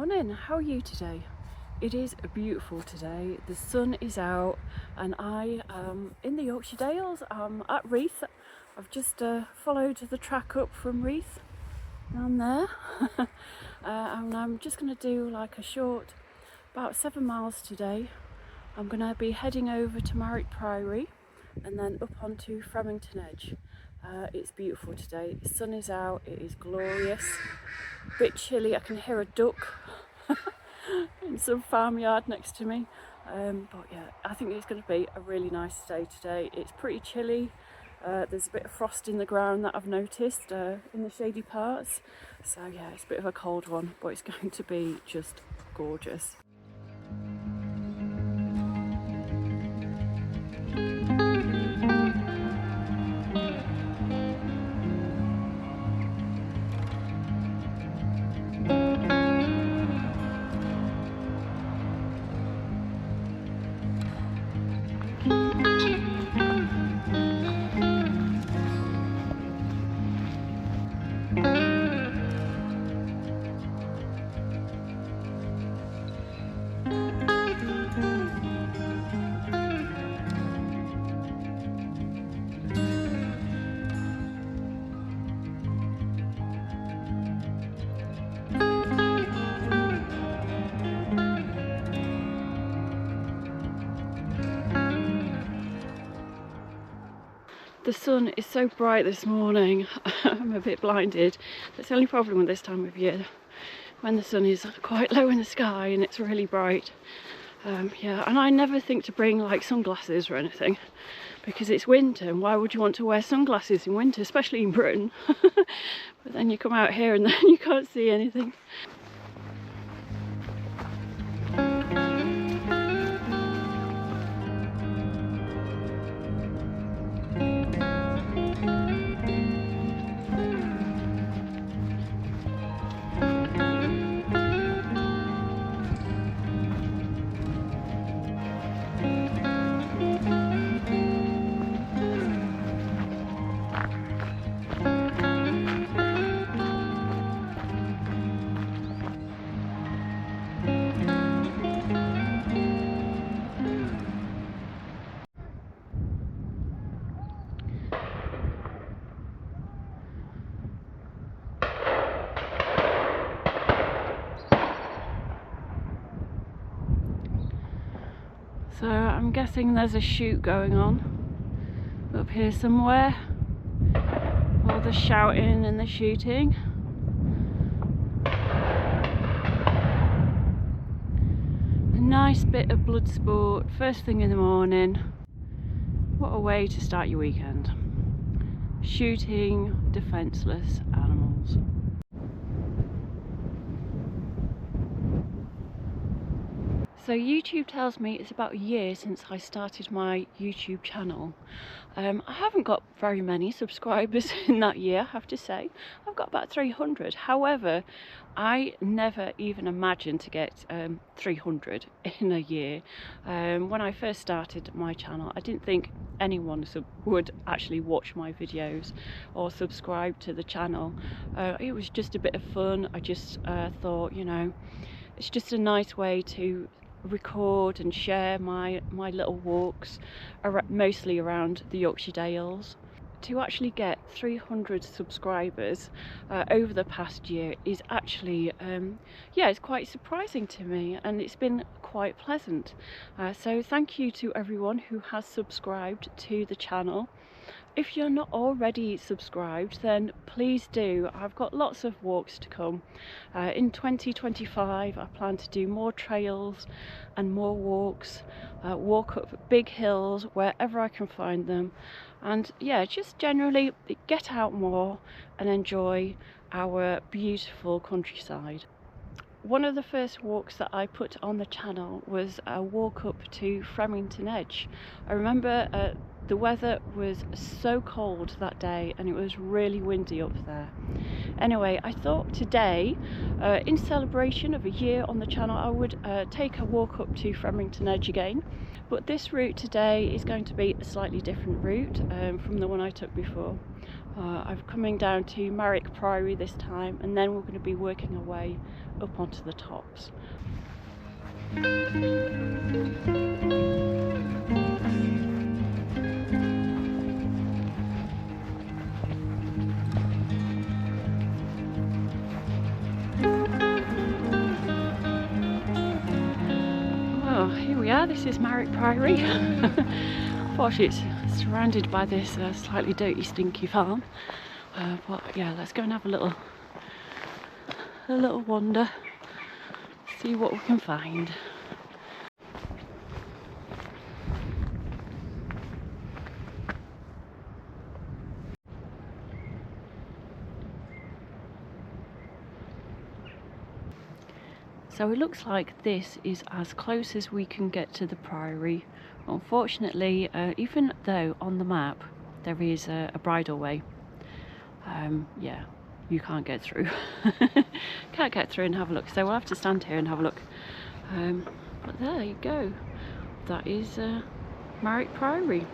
morning, how are you today? It is beautiful today, the sun is out and I am in the Yorkshire Dales. I'm at Reeth. I've just followed the track up from Reeth down there and I'm just going to do like a short, about 7 miles today. I'm going to be heading over to Marrick Priory and then up onto Fremmington Edge. It's beautiful today, the sun is out, it is glorious, a bit chilly, I can hear a duck in some farmyard next to me, but yeah, I think it's going to be a really nice day today. It's pretty chilly, there's a bit of frost in the ground that I've noticed in the shady parts, so yeah, it's a bit of a cold one, but it's going to be just gorgeous. The sun is so bright this morning, I'm a bit blinded. That's the only problem with this time of year, when the sun is quite low in the sky and it's really bright. Yeah, and I never think to bring like sunglasses or anything, because it's winter and why would you want to wear sunglasses in winter, especially in Britain? But then you come out here and then you can't see anything. So I'm guessing there's a shoot going on up here somewhere. All the shouting and the shooting. A nice bit of blood sport first thing in the morning. What a way to start your weekend. Shooting defenceless animals. So YouTube tells me it's about a year since I started my YouTube channel. I haven't got very many subscribers in that year, I have to say. I've got about 300. However, I never even imagined to get 300 in a year. When I first started my channel, I didn't think anyone would actually watch my videos or subscribe to the channel. It was just a bit of fun. I just thought, you know, it's just a nice way to record and share my little walks mostly around the Yorkshire Dales. To actually get 300 subscribers over the past year is actually yeah, it's quite surprising to me, and it's been quite pleasant. So thank you to everyone who has subscribed to the channel. If you're not already subscribed, then please do. I've got lots of walks to come. In 2025 I plan to do more trails and more walks, walk up big hills wherever I can find them, and yeah, just generally get out more and enjoy our beautiful countryside. One of the first walks that I put on the channel was a walk up to Fremmington Edge. I remember The weather was so cold that day and it was really windy up there. Anyway, I thought today, in celebration of a year on the channel, I would take a walk up to Fremmington Edge again. But this route today is going to be a slightly different route from the one I took before. I'm coming down to Marrick Priory this time, and then we're going to be working our way up onto the tops. Well, here we are. This is Marrick Priory. Unfortunately, it's surrounded by this slightly dirty, stinky farm. But yeah, let's go and have a little wander, see what we can find. So it looks like this is as close as we can get to the priory. Unfortunately, even though on the map there is a bridle way, yeah, you can't get through. Can't get through and have a look, so we'll have to stand here and have a look. But there you go, that is Marrick Priory.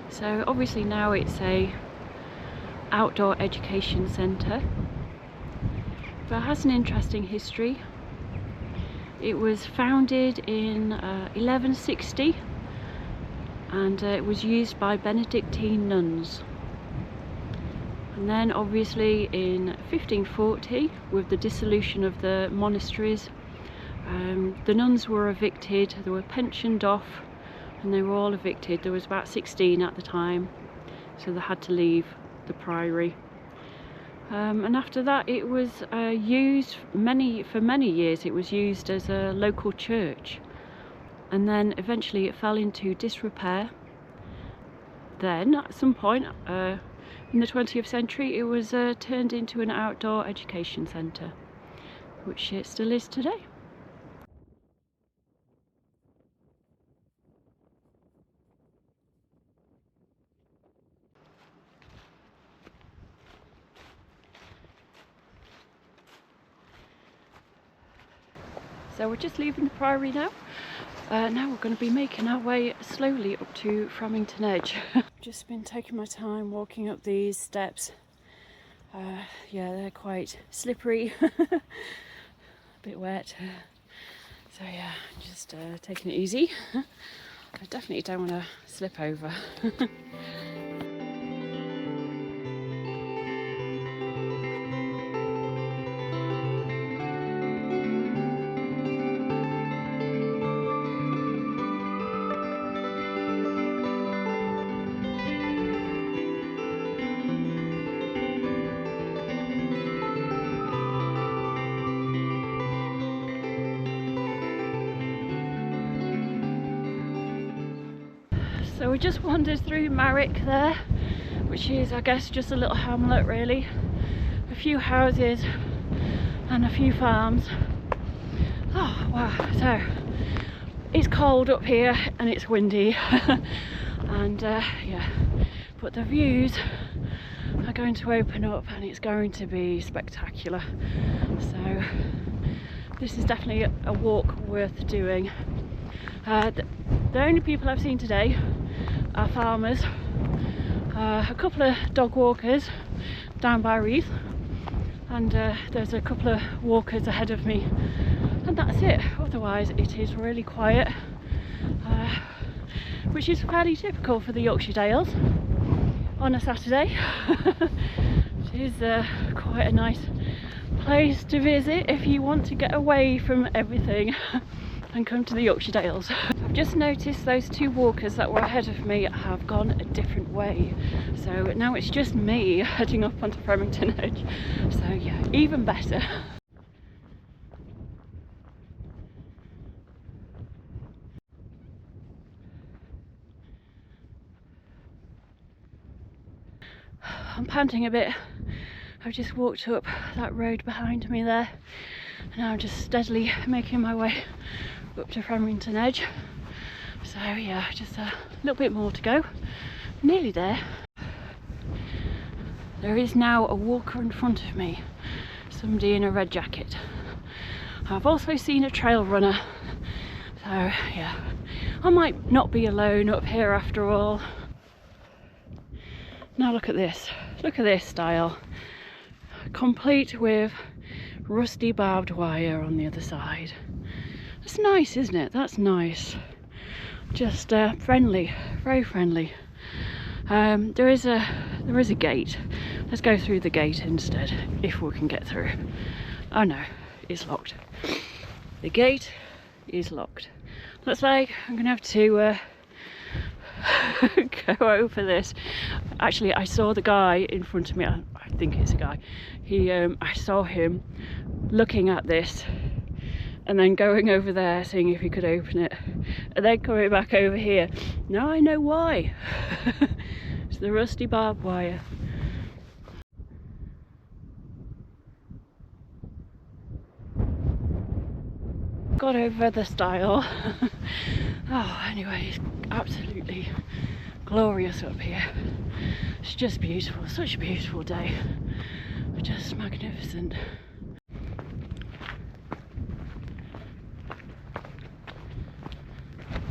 So obviously now it's a outdoor education centre, but it has an interesting history. It was founded in 1160 and it was used by Benedictine nuns. And then obviously in 1540, with the dissolution of the monasteries, the nuns were evicted, they were pensioned off and they were all evicted. There was about 16 at the time, so they had to leave the priory. And after that it was used for many years. It was used as a local church, and then eventually it fell into disrepair. Then at some point in the 20th century it was turned into an outdoor education centre, which it still is today. So we're just leaving the priory now. Now we're going to be making our way slowly up to Fremmington Edge. Just been taking my time walking up these steps. Yeah, they're quite slippery, a bit wet. So yeah, just taking it easy. I definitely don't want to slip over. So we just wandered through Marrick there, which is, I guess, just a little hamlet really. A few houses and a few farms. Oh wow, so it's cold up here and it's windy and yeah, but the views are going to open up and it's going to be spectacular. So this is definitely a walk worth doing. The only people I've seen today are farmers, a couple of dog walkers down by Reeth, and there's a couple of walkers ahead of me, and that's it. Otherwise it is really quiet, which is fairly typical for the Yorkshire Dales on a Saturday. It is quite a nice place to visit if you want to get away from everything and come to the Yorkshire Dales. I've just noticed those two walkers that were ahead of me have gone a different way, so now it's just me heading up onto Fremmington Edge. So yeah, even better. I'm panting a bit. I've just walked up that road behind me there, and now I'm just steadily making my way up to Fremington Edge. So yeah, just a little bit more to go. Nearly there. There is now a walker in front of me, somebody in a red jacket. I've also seen a trail runner, so yeah, I might not be alone up here after all. Now look at this style, complete with rusty barbed wire on the other side. That's nice, isn't it? That's nice. Just friendly, very friendly. There is a gate. Let's go through the gate instead, if we can get through. Oh no, it's locked. The gate is locked. Looks like I'm gonna have to go over this. Actually, I saw the guy in front of me. I think it's a guy. I saw him looking at this and then going over there, seeing if he could open it, and then coming back over here. Now I know why. It's the rusty barbed wire. Got over the style. Oh, anyway, it's absolutely glorious up here. It's just beautiful, such a beautiful day. Just magnificent.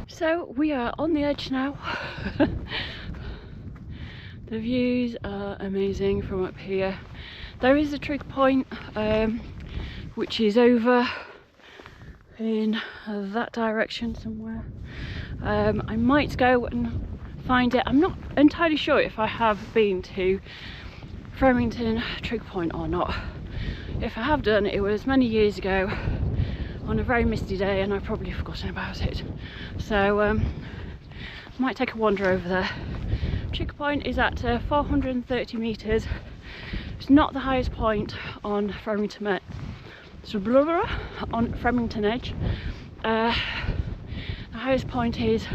So we are on the edge now. The views are amazing from up here. There is a trig point which is over in that direction somewhere. I might go and find it. I'm not entirely sure if I have been to Fremington trig point or not. If I have done, it was many years ago on a very misty day and I've probably forgotten about it. So I might take a wander over there. Trig point is at 430 metres. It's not the highest point on Fremington Edge. On Fremmington Edge. The highest point is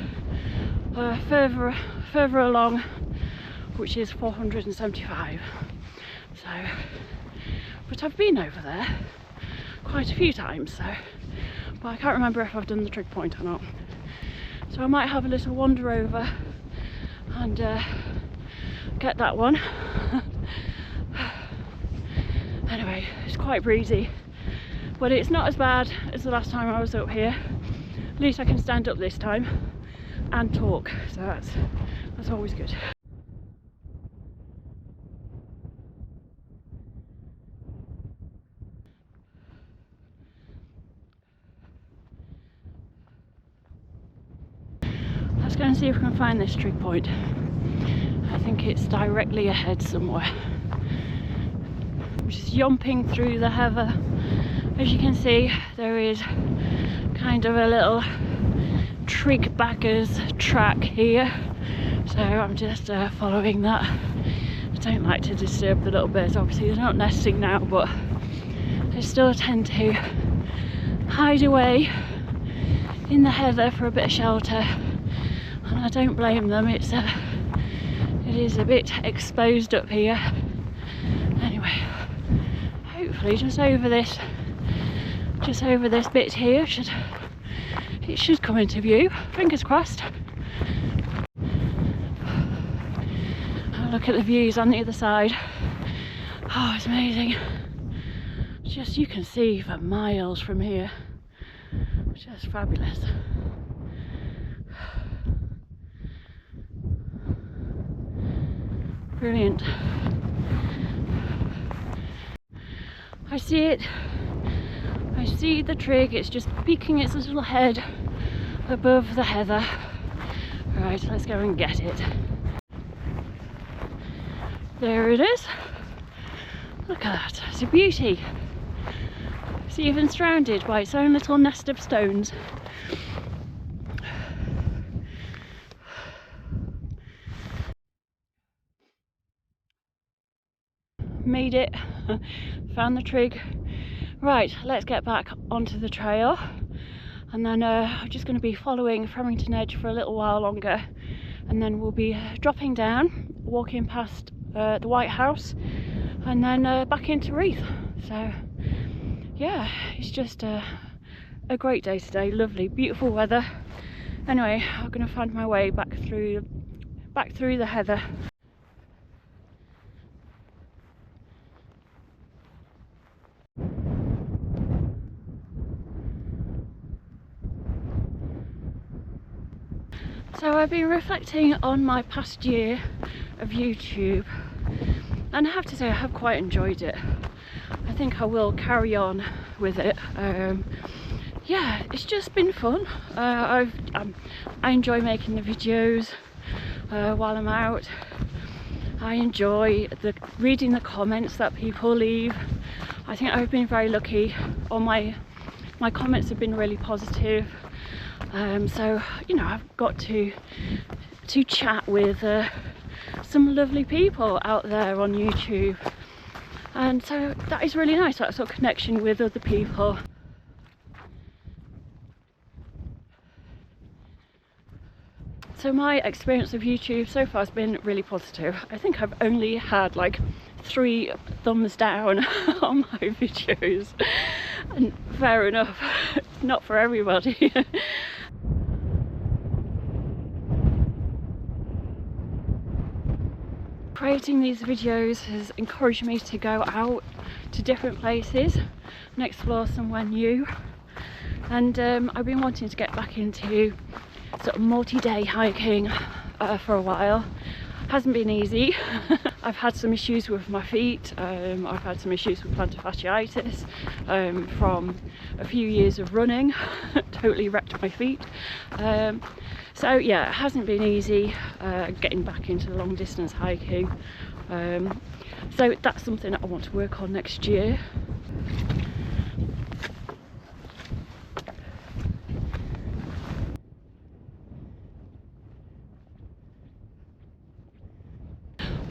further along, which is 475. So, but I've been over there quite a few times, so, but I can't remember if I've done the trig point or not. So I might have a little wander over and get that one. Anyway, it's quite breezy, but it's not as bad as the last time I was up here. At least I can stand up this time and talk, so that's always good. Let's go and see if we can find this trig point. I think it's directly ahead somewhere. I'm just yomping through the heather. As you can see, there is kind of a little trig baggers track here, so I'm just following that. I don't like to disturb the little birds. Obviously they're not nesting now, but they still tend to hide away in the heather for a bit of shelter, and I don't blame them. It is a bit exposed up here. Anyway, hopefully just over this bit here it should come into view. Fingers crossed. Look at the views on the other side. Oh, it's amazing. Just, you can see for miles from here. Just fabulous. Brilliant. I see it. I see the trig. It's just peeking its little head above the heather. Right, let's go and get it. There it is. Look at that. It's a beauty. It's even surrounded by its own little nest of stones. Made it. Found the trig. Right, let's get back onto the trail, and then I'm just going to be following Fremmington Edge for a little while longer, and then we'll be dropping down, walking past the White House, and then back into Reeth. So yeah, it's just a great day today. Lovely, beautiful weather. Anyway, I'm going to find my way back through the heather. So I've been reflecting on my past year of YouTube, and I have to say I have quite enjoyed it. I think I will carry on with it. Yeah, it's just been fun. I enjoy making the videos while I'm out. I enjoy reading the comments that people leave. I think I've been very lucky. All my comments have been really positive. So you know, I've got to chat with some lovely people out there on YouTube, and so that is really nice, that sort of connection with other people. So my experience of YouTube so far has been really positive. I think I've only had like 3 thumbs down on my videos, and fair enough, not for everybody. Creating these videos has encouraged me to go out to different places and explore somewhere new, and I've been wanting to get back into sort of multi-day hiking for a while. Hasn't been easy. I've had some issues with my feet. I've had some issues with plantar fasciitis from a few years of running. Totally wrecked my feet. So yeah, it hasn't been easy getting back into long distance hiking. So that's something that I want to work on next year.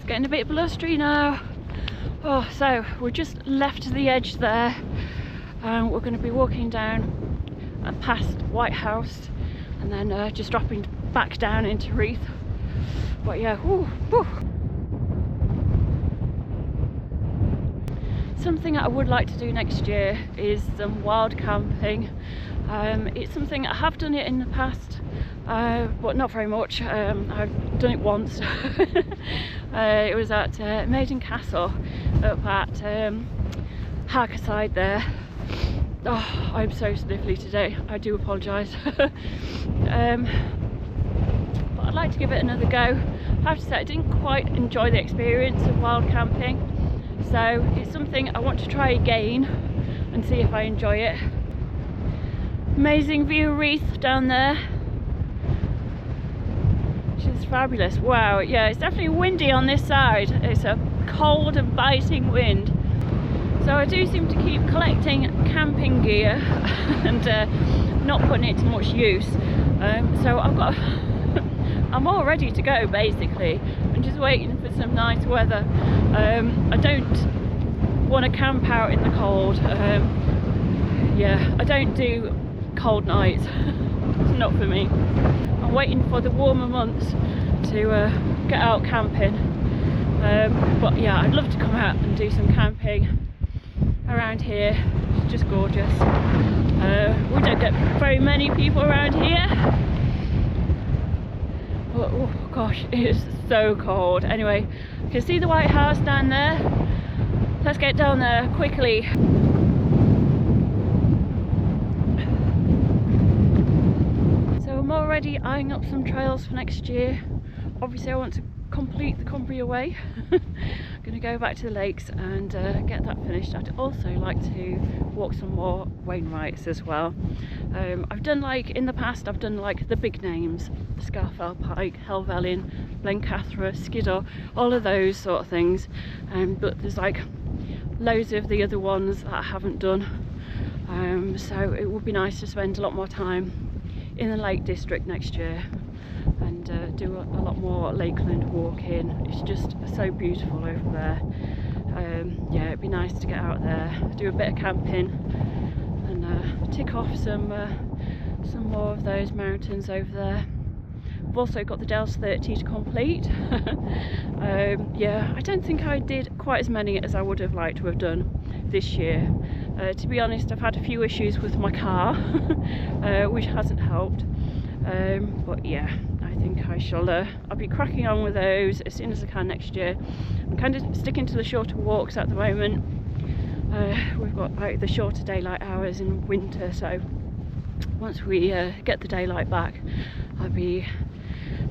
Getting a bit blustery now. Oh, so we're just left the edge there, and we're going to be walking down and past White House, and then just dropping back down into Reeth. But yeah, whew. Something that I would like to do next year is some wild camping. It's something I have done it in the past, but not very much. I've done it once. It was at Maiden Castle up at Harkerside there. Oh, I'm so sniffly today, I do apologise. But I'd like to give it another go. I have to say I didn't quite enjoy the experience of wild camping, so it's something I want to try again and see if I enjoy it. Amazing view of Reeth down there, which is fabulous. Wow, yeah, it's definitely windy on this side. It's a cold and biting wind. So I do seem to keep collecting camping gear and not putting it to much use. So I'm all ready to go basically. I'm just waiting for some nice weather. I don't want to camp out in the cold. Yeah, I don't do cold nights. It's not for me. I'm waiting for the warmer months to get out camping. But yeah, I'd love to come out and do some camping around here. It's just gorgeous. We don't get very many people around here. But, oh gosh, it is so cold. Anyway, you can see the White House down there. Let's get down there quickly. So I'm already eyeing up some trails for next year. Obviously I want to complete the Cumbria Way. I'm going to go back to the lakes and get that finished. I'd also like to walk some more Wainwrights as well. I've done, like in the past, I've done like the big names: Scafell Pike, Helvellyn, Blencathra, Skiddaw, all of those sort of things. But there's like loads of the other ones that I haven't done. So it would be nice to spend a lot more time in the Lake District next year and do a lot more Lakeland walking. It's just so beautiful over there. Yeah, it'd be nice to get out there, do a bit of camping and tick off some more of those mountains over there. I've also got the Dells 30 to complete. Yeah, I don't think I did quite as many as I would have liked to have done this year. To be honest, I've had a few issues with my car, which hasn't helped. But yeah, I think I'll be cracking on with those as soon as I can next year. I'm kind of sticking to the shorter walks at the moment. We've got like the shorter daylight hours in winter, so once we get the daylight back, I'll be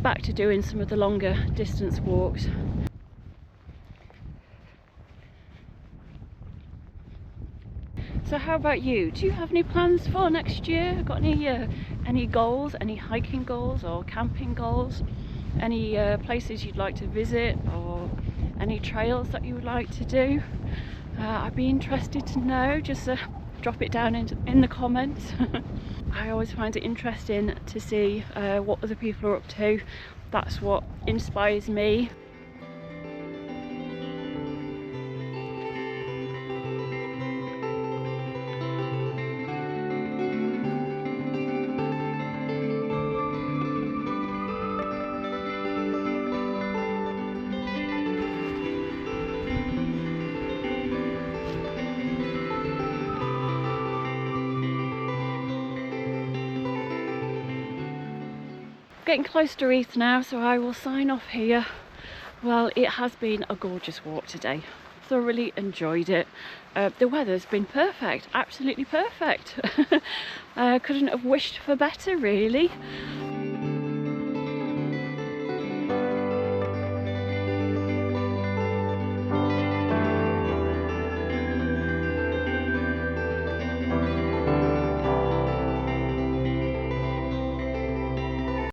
back to doing some of the longer distance walks. So how about you? Do you have any plans for next year? Got any goals, any hiking goals or camping goals? Any places you'd like to visit, or any trails that you would like to do? I'd be interested to know. Just drop it down in the comments. I always find it interesting to see what other people are up to. That's what inspires me. Getting close to Reeth now, so I will sign off here. Well, it has been a gorgeous walk today. Thoroughly enjoyed it. The weather's been perfect, absolutely perfect. Couldn't have wished for better, really.